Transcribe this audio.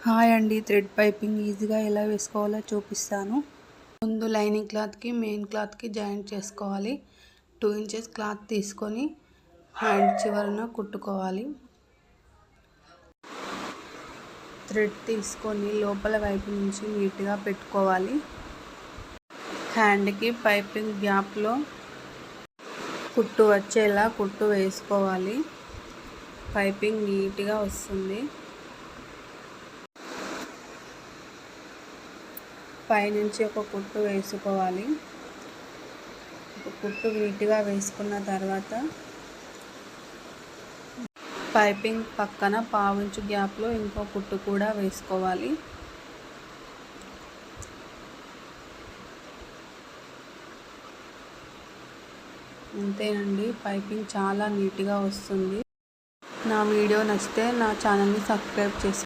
Hi అండి, thread piping ఈజీగా ఎలా వేసుకోవాలో చూపిస్తాను. ముందు లైనింగ్ క్లాత్కి మెయిన్ క్లాత్కి జాయింట్ చేసుకోవాలి. 2 ఇంచెస్ క్లాత్ తీసుకొని హ్యాండ్ చివరన కుట్టుకోవాలి. థ్రెడ్ తీసుకొని లోపల వైపు నుంచి నీట్గా పెట్టుకోవాలి. హ్యాండ్కి పైపింగ్ గ్యాప్లో కుట్టు వచ్చేలా కుట్టు వేసుకోవాలి. పైపింగ్ నీట్గా వస్తుంది. పైనుంచి ఒక కుట్టు వేసుకోవాలి. ఒక కుట్టు నీట్గా వేసుకున్న తర్వాత పైపింగ్ పక్కన 1/2 ఇంచు గ్యాప్లో ఇంకో కుట్టు కూడా వేసుకోవాలి. అంతేనండి, పైపింగ్ చాలా నీట్గా వస్తుంది. నా వీడియో నచ్చితే నా ఛానల్ని సబ్స్క్రైబ్ చేసుకోండి.